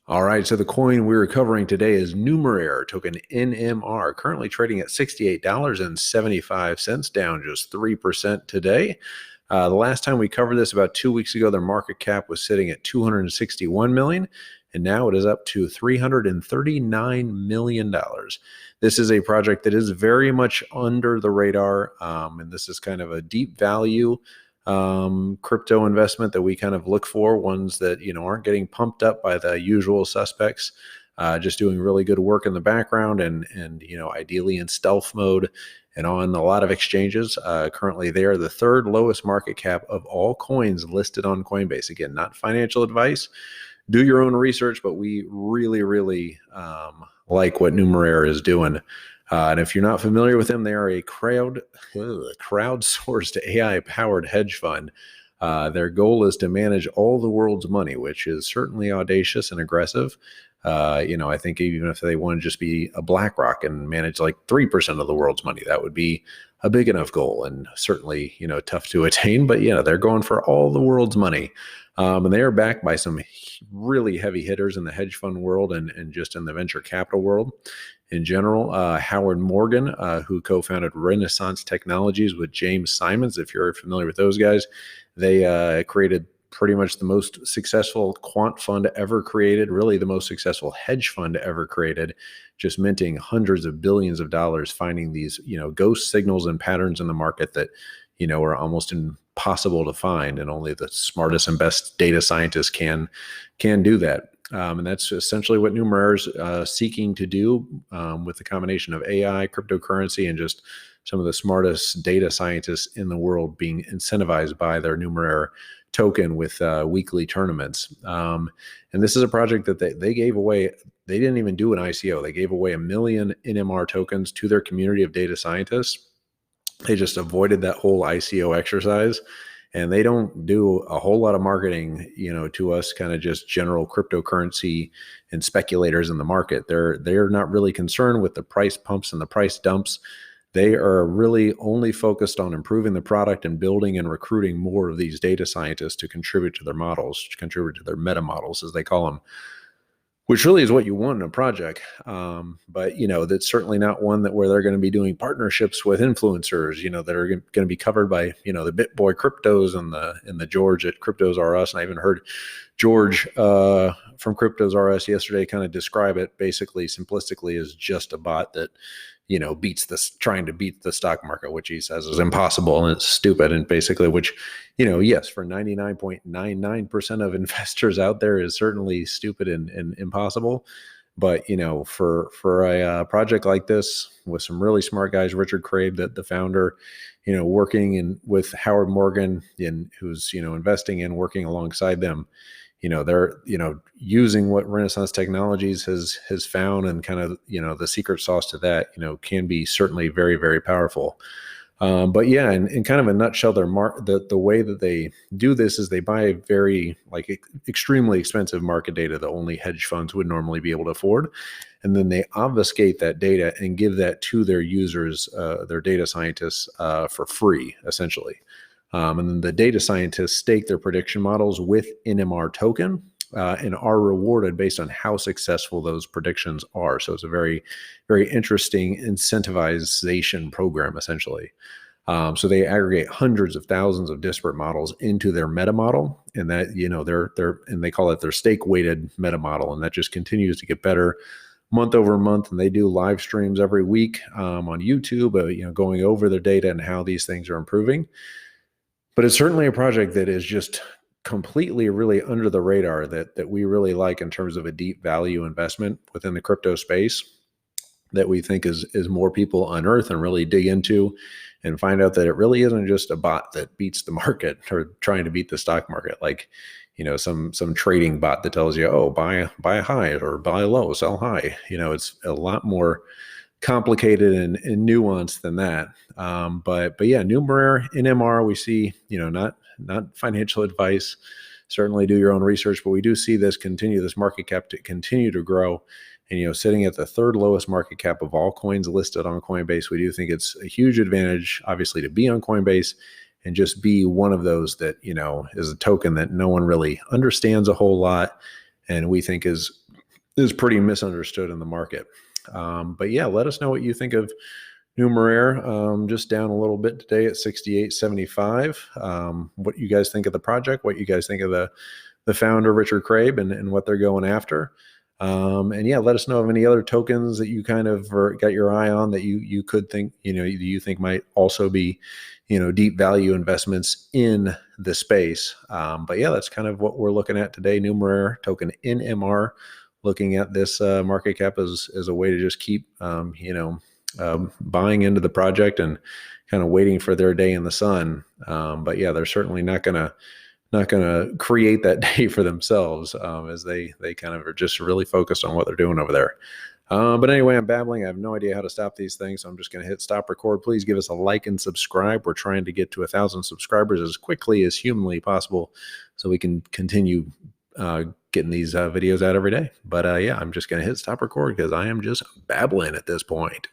All right, so the coin we're covering today is Numeraire, token NMR, currently trading at $68.75, down just 3% today. The last time we covered this about 2 weeks ago, their market cap was sitting at $261 million, and now it is up to $339 million. This is a project that is very much under the radar, and this is kind of a deep value crypto investment that we kind of look for, ones that aren't getting pumped up by the usual suspects, just doing really good work in the background and ideally in stealth mode and on a lot of exchanges. Currently, they are the third lowest market cap of all coins listed on Coinbase. Again, not financial advice. Do your own research, but we really like what Numeraire is doing. And if you're not familiar with them, they are a crowdsourced AI-powered hedge fund. Their goal is to manage all the world's money, which is certainly audacious and aggressive. I think even if they want to just be a BlackRock and manage like 3% of the world's money, that would be a big enough goal and certainly, tough to attain. But they're going for all the world's money. And they are backed by some really heavy hitters in the hedge fund world and just in the venture capital world in general. Howard Morgan, who co-founded Renaissance Technologies with James Simons, if you're familiar with those guys, they created pretty much the most successful quant fund ever created, really the most successful hedge fund ever created, just minting hundreds of billions of dollars, finding these, ghost signals and patterns in the market that, are almost impossible to find. And only the smartest and best data scientists can do that. And that's essentially what Numeraire is seeking to do with the combination of AI, cryptocurrency, and just some of the smartest data scientists in the world being incentivized by their Numeraire token with weekly tournaments. And this is a project that they gave away. They didn't even do an ICO. They gave away 1 million NMR tokens to their community of data scientists. They just avoided that whole ICO exercise. And they don't do a whole lot of marketing, to us kind of just general cryptocurrency and speculators in the market. They're not really concerned with the price pumps and the price dumps. They are really only focused on improving the product and building and recruiting more of these data scientists to contribute to their models, to contribute to their meta models, as they call them, which really is what you want in a project. But, that's certainly not one where they're going to be doing partnerships with influencers, that are going to be covered by, the BitBoy Cryptos and the George at Cryptos R Us. And I even heard George from Cryptos R Us yesterday kind of describe it basically simplistically as just a bot that, trying to beat the stock market, which he says is impossible and it's stupid. And basically, which, yes, for 99.99% of investors out there is certainly stupid and impossible. But, for a project like this with some really smart guys, Richard Craig, the founder, working with Howard Morgan who's, investing and working alongside them, they're, using what Renaissance Technologies has found, and kind of, the secret sauce to that, can be certainly very, very powerful. But yeah, in kind of a nutshell, the way that they do this is they buy very extremely expensive market data that only hedge funds would normally be able to afford. And then they obfuscate that data and give that to their users, their data scientists, for free, essentially. And then the data scientists stake their prediction models with NMR token and are rewarded based on how successful those predictions are. So it's a very, very interesting incentivization program, essentially. So they aggregate hundreds of thousands of disparate models into their meta model, and that and they call it their stake weighted meta model, and that just continues to get better month over month. And they do live streams every week on YouTube, going over their data and how these things are improving. But it's certainly a project that is just completely really under the radar that we really like in terms of a deep value investment within the crypto space that we think is more people unearth and really dig into and find out that it really isn't just a bot that beats the market or trying to beat the stock market. Like, some trading bot that tells you, oh, buy high or buy low, sell high. It's a lot more complicated and nuanced than that. But yeah, Numeraire, NMR, we see, not financial advice. Certainly do your own research, but we do see this market cap to continue to grow. And, sitting at the third lowest market cap of all coins listed on Coinbase, we do think it's a huge advantage, obviously, to be on Coinbase and just be one of those that, is a token that no one really understands a whole lot. And we think is is pretty misunderstood in the market. But yeah, let us know what you think of Numeraire, just down a little bit today at 68.75. What you guys think of the project, what you guys think of the founder, Richard Crabe, and what they're going after. And yeah, let us know of any other tokens that you kind of got your eye on that you could think, you think might also be, deep value investments in the space. But yeah, that's kind of what we're looking at today. Numeraire token NMR, looking at this market cap as a way to just keep, buying into the project and kind of waiting for their day in the sun. But yeah, they're certainly not going to create that day for themselves, as they kind of are just really focused on what they're doing over there. But anyway, I'm babbling. I have no idea how to stop these things, so I'm just going to hit stop record. Please give us a like and subscribe. We're trying to get to 1,000 subscribers as quickly as humanly possible so we can continue getting these videos out every day. But yeah, I'm just going to hit stop record because I am just babbling at this point.